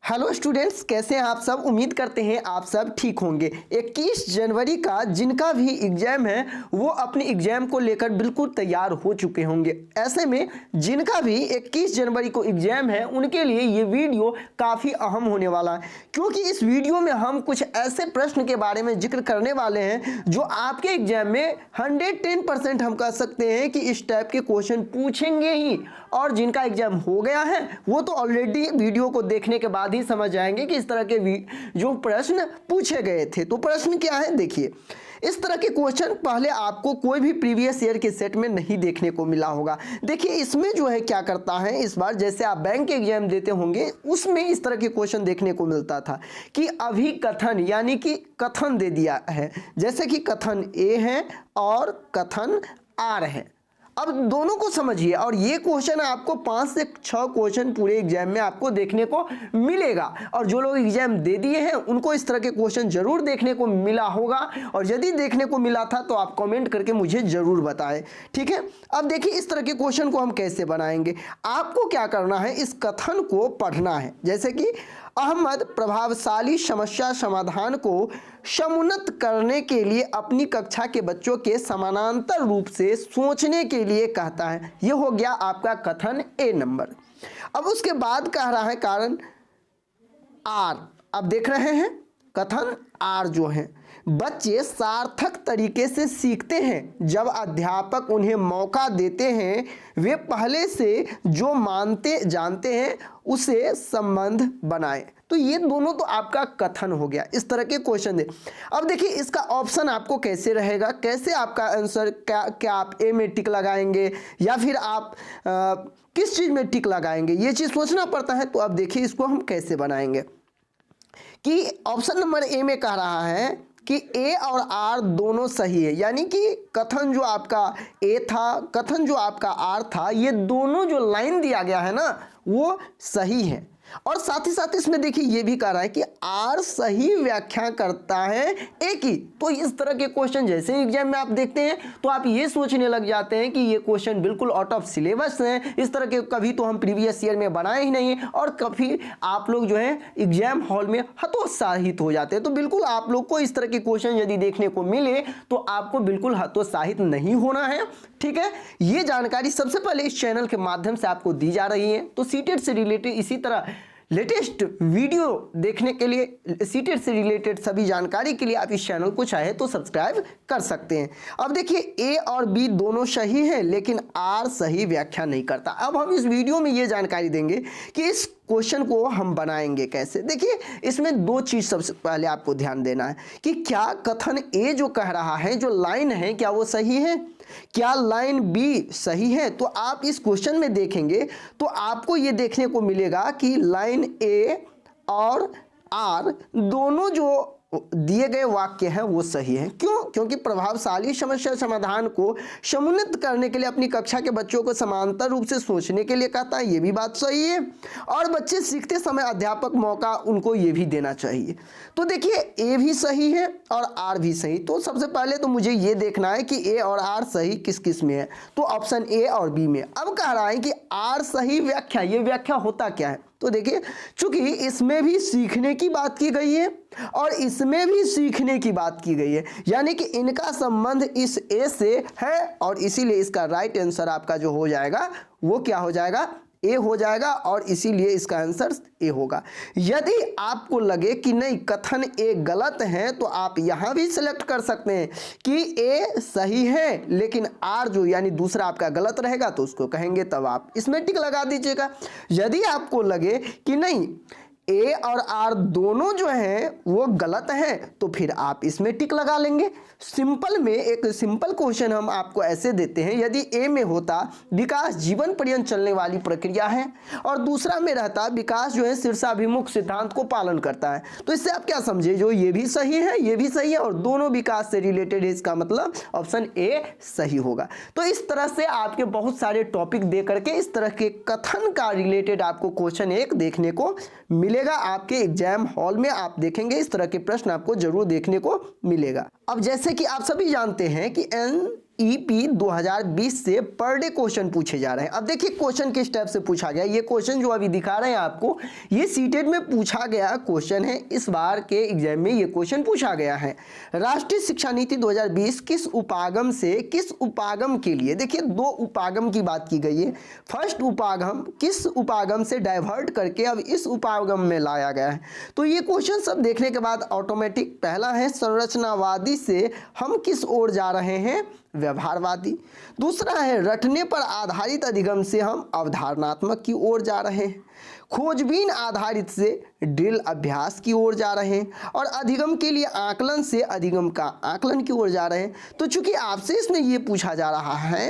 Hello students, कैसे हैं आप सब। उम्मीद करते हैं आप सब ठीक होंगे। 21 जनवरी का जिनका भी एग्जाम है वो अपने एग्जाम को लेकर बिल्कुल तैयार हो चुके होंगे। ऐसे में जिनका भी 21 जनवरी को एग्जाम है उनके लिए ये वीडियो काफ़ी अहम होने वाला है, क्योंकि इस वीडियो में हम कुछ ऐसे प्रश्न के बारे में जिक्र करने वाले हैं जो आपके एग्जाम में 110% हम कह सकते हैं कि इस टाइप के क्वेश्चन पूछेंगे ही। और जिनका एग्जाम हो गया है वो तो ऑलरेडी वीडियो को देखने के बाद ही समझ जाएंगे कि इस तरह के जो प्रश्न पूछे गए थे। तो प्रश्न क्या है, देखिए। इस तरह के क्वेश्चन पहले आपको कोई भी प्रीवियस ईयर के सेट में नहीं देखने को मिला होगा। देखिए इसमें जो है क्या करता है, इस बार जैसे आप बैंक के एग्जाम देते होंगे उसमें इस तरह के क्वेश्चन देखने को मिलता था कि अभिकथन यानी कि कथन दे दिया है, जैसे कि कथन ए है और कथन आर है। अब दोनों को समझिए, और ये क्वेश्चन आपको 5 से 6 क्वेश्चन पूरे एग्जाम में आपको देखने को मिलेगा। और जो लोग एग्जाम दे दिए हैं उनको इस तरह के क्वेश्चन जरूर देखने को मिला होगा, और यदि देखने को मिला था तो आप कमेंट करके मुझे जरूर बताएं, ठीक है। अब देखिए इस तरह के क्वेश्चन को हम कैसे बनाएंगे। आपको क्या करना है, इस कथन को पढ़ना है, जैसे कि अहमद प्रभावशाली समस्या समाधान को समुन्नत करने के लिए अपनी कक्षा के बच्चों के समानांतर रूप से सोचने के लिए कहता है। यह हो गया आपका कथन ए नंबर। अब उसके बाद कह रहा है कारण आर। अब देख रहे हैं कथन आर जो है, बच्चे सार्थक तरीके से सीखते हैं जब अध्यापक उन्हें मौका देते हैं। वे पहले से जो मानते जानते हैं उसे संबंध बनाएं। तो ये दोनों तो आपका कथन हो गया। इस तरह के क्वेश्चन दे। अब देखिए इसका ऑप्शन आपको कैसे रहेगा, कैसे आपका आंसर, क्या आप ए में टिक लगाएंगे या फिर आप किस चीज़ में टिक लगाएंगे, ये चीज़ सोचना पड़ता है। तो अब देखिए इसको हम कैसे बनाएंगे कि ऑप्शन नंबर ए में कह रहा है कि ए और आर दोनों सही है, यानी कि कथन जो आपका ए था, कथन जो आपका आर था, ये दोनों जो लाइन दिया गया है ना वो सही है। और साथ ही साथ इसमें देखिए ये भी कह रहा है कि आर सही व्याख्या करता है ए की। तो इस तरह के क्वेश्चन जैसे एग्जाम में आप देखते हैं तो आप ये सोचने लग जाते हैं कि ये क्वेश्चन बिल्कुल आउट ऑफ सिलेबस हैं। इस तरह के कभी तो हम प्रीवियस ईयर में बनाए ही नहीं, और कभी आप लोग जो है एग्जाम हॉल में हतोत्साहित हो जाते हैं। तो बिल्कुल आप लोग को इस तरह के क्वेश्चन यदि देखने को मिले तो आपको बिल्कुल हतोत्साहित नहीं होना है, ठीक है। ये जानकारी सबसे पहले इस चैनल के माध्यम से आपको दी जा रही है। तो सीटेट से रिलेटेड इसी तरह लेटेस्ट वीडियो देखने के लिए, सीटेट से रिलेटेड सभी जानकारी के लिए आप इस चैनल को चाहे तो सब्सक्राइब कर सकते हैं। अब देखिए ए और बी दोनों सही है लेकिन आर सही व्याख्या नहीं करता। अब हम इस वीडियो में ये जानकारी देंगे कि इस क्वेश्चन को हम बनाएंगे कैसे। देखिए इसमें दो चीज सबसे पहले आपको ध्यान देना है कि क्या कथन ए जो कह रहा है, जो लाइन है, क्या वो सही है, क्या लाइन बी सही है। तो आप इस क्वेश्चन में देखेंगे तो आपको ये देखने को मिलेगा कि लाइन ए और आर दोनों जो दिए गए वाक्य हैं वो सही है। क्यों? क्योंकि प्रभावशाली समस्या समाधान को समुन्नत करने के लिए अपनी कक्षा के बच्चों को समांतर रूप से सोचने के लिए कहता है, ये भी बात सही है। और बच्चे सीखते समय अध्यापक मौका उनको ये भी देना चाहिए। तो देखिए ए भी सही है और आर भी सही। तो सबसे पहले तो मुझे ये देखना है कि ए और आर सही किस किस में है। तो ऑप्शन ए और बी में। अब कह रहा है कि आर सही व्याख्या, ये व्याख्या होता क्या है। तो देखिए चूंकि इसमें भी सीखने की बात की गई है और इसमें भी सीखने की बात की गई है, यानी कि इनका संबंध इस ए से है, और इसीलिए इसका राइट आंसर आपका जो हो जाएगा वो क्या हो जाएगा, ए हो जाएगा। और इसीलिए इसका आंसर ए होगा। यदि आपको लगे कि नहीं कथन ए गलत है तो आप यहां भी सिलेक्ट कर सकते हैं कि ए सही है लेकिन आर जो यानी दूसरा आपका गलत रहेगा तो उसको कहेंगे, तब आप इसमें टिक लगा दीजिएगा। यदि आपको लगे कि नहीं ए और आर दोनों जो हैं वो गलत है तो फिर आप इसमें टिक लगा लेंगे। सिंपल में एक सिंपल क्वेश्चन हम आपको ऐसे देते हैं, यदि ए में होता विकास जीवन पर्यंत चलने वाली प्रक्रिया है और दूसरा में रहता विकास जो है शीर्षाभिमुख सिद्धांत को पालन करता है, तो इससे आप क्या समझे, जो ये भी सही है ये भी सही है और दोनों विकास से रिलेटेड है, इसका मतलब ऑप्शन ए सही होगा। तो इस तरह से आपके बहुत सारे टॉपिक दे करके इस तरह के कथन का रिलेटेड आपको क्वेश्चन एक देखने को मिलेगा। आपके एग्जाम हॉल में आप देखेंगे इस तरह के प्रश्न आपको जरूर देखने को मिलेगा। अब जैसे कि आप सभी जानते हैं कि ईपी 2020 से पर डे क्वेश्चन पूछे जा रहे हैं। अब देखिए क्वेश्चन किस टाइप से पूछा गया। ये क्वेश्चन जो अभी दिखा रहे हैं आपको, ये सीटेट में पूछा गया क्वेश्चन है। इस बार के एग्जाम में ये क्वेश्चन पूछा गया है। राष्ट्रीय शिक्षा नीति 2020 किस उपागम से किस उपागम के लिए, देखिए 2 उपागम की बात की गई है। फर्स्ट उपागम किस उपागम से डाइवर्ट करके अब इस उपागम में लाया गया है। तो ये क्वेश्चन सब देखने के बाद ऑटोमेटिक पहला है संरचनावादी से हम किस ओर जा रहे हैं, व्यवहारवादी। दूसरा है रटने पर आधारित अधिगम से हम अवधारणात्मक की ओर जा रहे हैं। खोजबीन आधारित से ड्रिल अभ्यास की ओर जा रहे हैं। और अधिगम के लिए आकलन से अधिगम का आकलन की ओर जा रहे हैं। तो चूंकि आपसे इसमें यह पूछा जा रहा है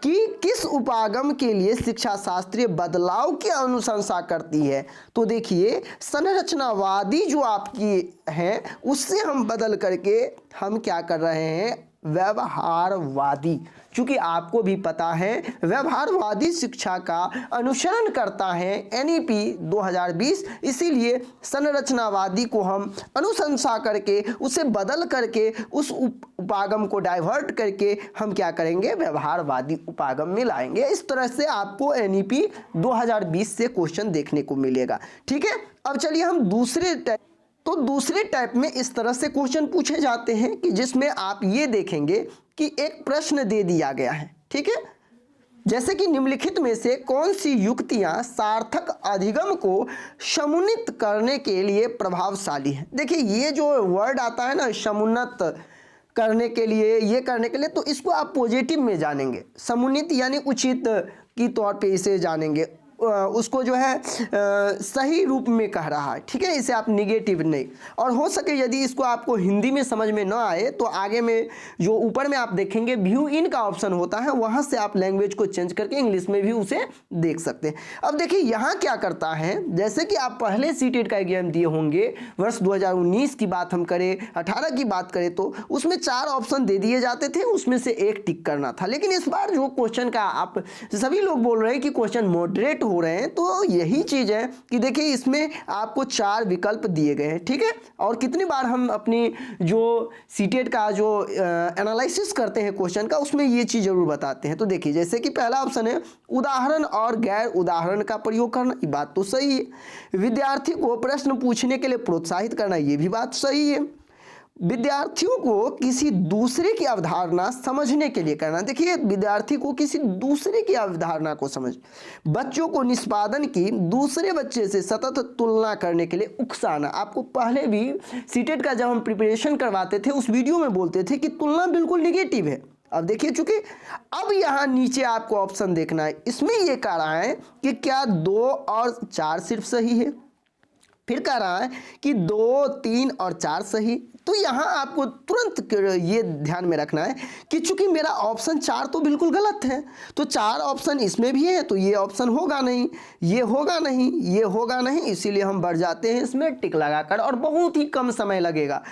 कि किस उपागम के लिए शिक्षा शास्त्रीय बदलाव की अनुशंसा करती है, तो देखिए संरचनावादी जो आपकी है उससे हम बदल करके हम क्या कर रहे हैं, व्यवहारवादी। क्योंकि आपको भी पता है व्यवहारवादी शिक्षा का अनुसरण करता है एनईपी 2020, इसीलिए संरचनावादी को हम अनुशंसा करके उसे बदल करके उस उपागम को डाइवर्ट करके हम क्या करेंगे, व्यवहारवादी उपागम में लाएंगे। इस तरह से आपको एनईपी 2020 से क्वेश्चन देखने को मिलेगा। ठीक है, अब चलिए हम दूसरे टाइप में इस तरह से क्वेश्चन पूछे जाते हैं कि जिसमें आप ये देखेंगे कि एक प्रश्न दे दिया गया है। ठीक है, जैसे कि निम्नलिखित में से कौन सी युक्तियां सार्थक अधिगम को समुन्नत करने के लिए प्रभावशाली है। देखिए ये जो वर्ड आता है ना, समुन्नत करने के लिए, ये करने के लिए, तो इसको आप पॉजिटिव में जानेंगे। समुन्नत यानी उचित की तौर पे इसे जानेंगे, उसको जो है सही रूप में कह रहा है। ठीक है, इसे आप निगेटिव नहीं। और हो सके यदि इसको आपको हिंदी में समझ में ना आए तो आगे में जो ऊपर में आप देखेंगे व्यू इन का ऑप्शन होता है, वहां से आप लैंग्वेज को चेंज करके इंग्लिश में भी उसे देख सकते हैं। अब देखिए यहाँ क्या करता है, जैसे कि आप पहले सीटेट का एग्जाम दिए होंगे, वर्ष 2019 की बात हम करें, 18 की बात करें, तो उसमें 4 ऑप्शन दे दिए जाते थे, उसमें से एक टिक करना था। लेकिन इस बार जो क्वेश्चन का आप सभी लोग बोल रहे हैं कि क्वेश्चन मॉडरेट हो रहे हैं, तो यही चीज है कि देखिए इसमें आपको 4 विकल्प दिए गए हैं। ठीक है, और कितनी बार हम अपनी जो सीटेट का जो एनालिसिस करते हैं क्वेश्चन का, उसमें ये चीज जरूर बताते हैं। तो देखिए जैसे कि पहला ऑप्शन है उदाहरण और गैर उदाहरण का प्रयोग करना, ये बात तो सही है। विद्यार्थी को प्रश्न पूछने के लिए प्रोत्साहित करना, ये भी बात सही है। विद्यार्थियों को किसी दूसरे की अवधारणा समझने के लिए करना, देखिए विद्यार्थी को किसी दूसरे की अवधारणा को समझ, बच्चों को निष्पादन की दूसरे बच्चे से सतत तुलना करने के लिए उकसाना। आपको पहले भी सीटेट का जब हम प्रिपरेशन करवाते थे उस वीडियो में बोलते थे कि तुलना बिल्कुल निगेटिव है। अब देखिए चूंकि अब यहाँ नीचे आपको ऑप्शन देखना है, इसमें ये कह रहा है कि क्या 2 और 4 सिर्फ सही है, फिर कह रहा है कि 2, 3 और 4 सही। तो यहाँ आपको तुरंत ये ध्यान में रखना है कि चूंकि मेरा ऑप्शन 4 तो बिल्कुल गलत है, तो 4 ऑप्शन इसमें भी है, तो ये ऑप्शन होगा नहीं, ये होगा नहीं, ये होगा नहीं, इसीलिए हम बढ़ जाते हैं इसमें टिक लगाकर, और बहुत ही कम समय लगेगा।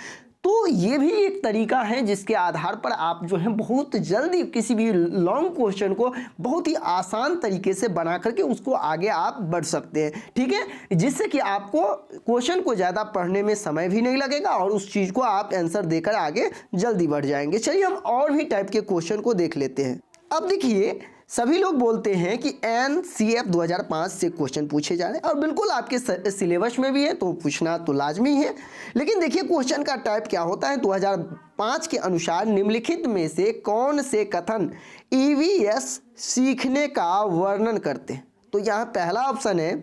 तो ये भी एक तरीका है जिसके आधार पर आप जो है बहुत जल्दी किसी भी लॉन्ग क्वेश्चन को बहुत ही आसान तरीके से बना करके उसको आगे आप बढ़ सकते हैं। ठीक है, जिससे कि आपको क्वेश्चन को ज़्यादा पढ़ने में समय भी नहीं लगेगा और उस चीज़ को आप आंसर देकर आगे जल्दी बढ़ जाएंगे। चलिए हम और भी टाइप के क्वेश्चन को देख लेते हैं। अब देखिए सभी लोग बोलते हैं कि NCF 2005 से क्वेश्चन पूछे जा रहे हैं, और बिल्कुल आपके सिलेबस में भी है तो पूछना तो लाजमी है। लेकिन देखिए क्वेश्चन का टाइप क्या होता है। 2005 के अनुसार निम्नलिखित में से कौन से कथन EVS सीखने का वर्णन करते हैं। तो यहाँ पहला ऑप्शन है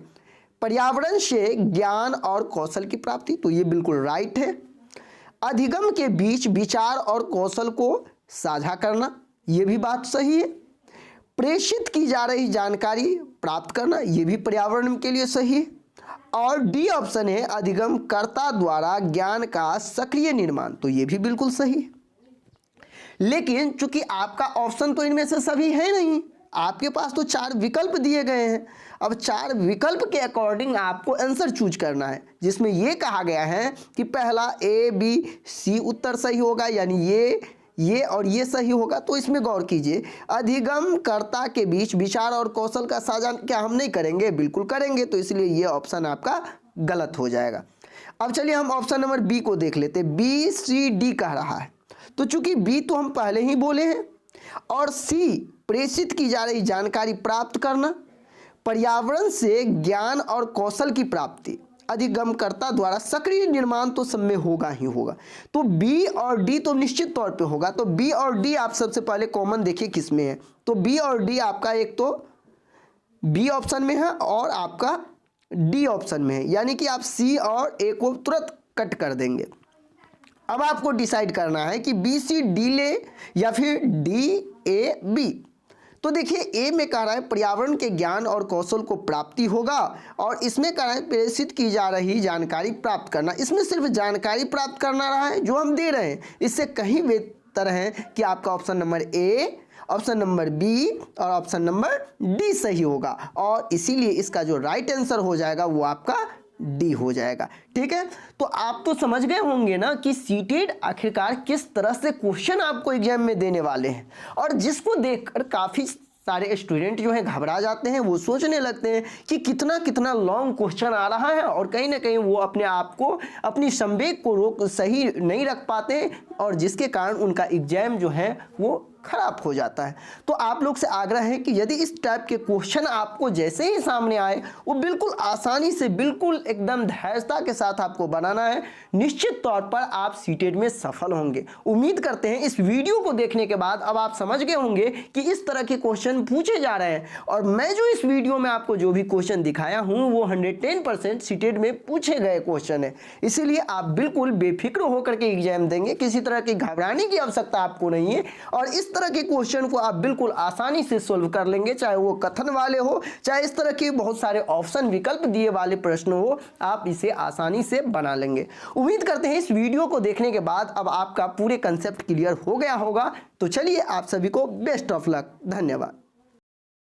पर्यावरण से ज्ञान और कौशल की प्राप्ति, तो ये बिल्कुल राइट है। अधिगम के बीच विचार और कौशल को साझा करना, ये भी बात सही है। प्रेषित की जा रही जानकारी प्राप्त करना, यह भी पर्यावरण के लिए सही है। और डी ऑप्शन है अधिगम कर्ता द्वारा ज्ञान का सक्रिय निर्माण, तो यह भी बिल्कुल सही है। लेकिन चूंकि आपका ऑप्शन तो इनमें से सभी है नहीं, आपके पास तो 4 विकल्प दिए गए हैं। अब 4 विकल्प के अकॉर्डिंग आपको आंसर चूज करना है, जिसमें यह कहा गया है कि पहला A, B, C उत्तर सही होगा, यानी ये और ये सही होगा। तो इसमें गौर कीजिए, अधिगम कर्ता के बीच विचार और कौशल का साझा क्या हम नहीं करेंगे, बिल्कुल करेंगे, तो इसलिए ये ऑप्शन आपका गलत हो जाएगा। अब चलिए हम ऑप्शन नंबर बी को देख लेते हैं। B, C, D कह रहा है, तो चूंकि बी तो हम पहले ही बोले हैं, और सी प्रेषित की जा रही जानकारी प्राप्त करना, पर्यावरण से ज्ञान और कौशल की प्राप्ति, अधिगमकर्ता द्वारा सक्रिय निर्माण तो सब में होगा ही होगा। तो बी और डी तो निश्चित तौर पे होगा। तो बी और डी आप सबसे पहले कॉमन देखिए किस में है। तो बी और डी आपका एक तो बी ऑप्शन में है और आपका डी ऑप्शन में है, यानी कि आप सी और ए को तुरंत कट कर देंगे। अब आपको डिसाइड करना है कि बी सी डी ले या फिर डी ए बी। तो देखिए ए में कह रहा है पर्यावरण के ज्ञान और कौशल को प्राप्ति होगा, और इसमें कह रहा है प्रेषित की जा रही जानकारी प्राप्त करना। इसमें सिर्फ जानकारी प्राप्त करना रहा है जो हम दे रहे हैं, इससे कहीं बेहतर है कि आपका option number A, option number B और ऑप्शन नंबर डी सही होगा, और इसीलिए इसका जो राइट आंसर हो जाएगा वो आपका डी हो जाएगा। ठीक है, तो आप तो समझ गए होंगे ना कि सीटेट आखिरकार किस तरह से क्वेश्चन आपको एग्जाम में देने वाले हैं, और जिसको देखकर काफ़ी सारे स्टूडेंट जो हैं घबरा जाते हैं, वो सोचने लगते हैं कि कितना कितना लॉन्ग क्वेश्चन आ रहा है, और कहीं ना कहीं वो अपने आप को, अपनी संवेग को रोक सही नहीं रख पाते हैं, और जिसके कारण उनका एग्जाम जो है वो खराब हो जाता है। तो आप लोग से आग्रह है कि यदि इस टाइप के क्वेश्चन आपको जैसे ही सामने आए वो बिल्कुल आसानी से, बिल्कुल एकदम धैर्यता के साथ आपको बनाना है, निश्चित तौर पर आप सीटेट में सफल होंगे। उम्मीद करते हैं इस वीडियो को देखने के बाद अब आप समझ गए होंगे कि इस तरह के क्वेश्चन पूछे जा रहे हैं, और मैं जो इस वीडियो में आपको जो भी क्वेश्चन दिखाया हूँ वो 110% सीटेट में पूछे गए क्वेश्चन है। इसीलिए आप बिल्कुल बेफिक्र होकर के एग्जाम देंगे, किसी तरह की घबराने की आवश्यकता आपको नहीं है, और इस तरह के क्वेश्चन को आप बिल्कुल आसानी से सॉल्व कर लेंगे, चाहे वो कथन वाले हो, चाहे इस तरह के बहुत सारे ऑप्शन विकल्प दिए वाले प्रश्न हो, आप इसे आसानी से बना लेंगे। उम्मीद करते हैं इस वीडियो को देखने के बाद अब आपका पूरे कंसेप्ट क्लियर हो गया होगा। तो चलिए आप सभी को बेस्ट ऑफ लक, धन्यवाद।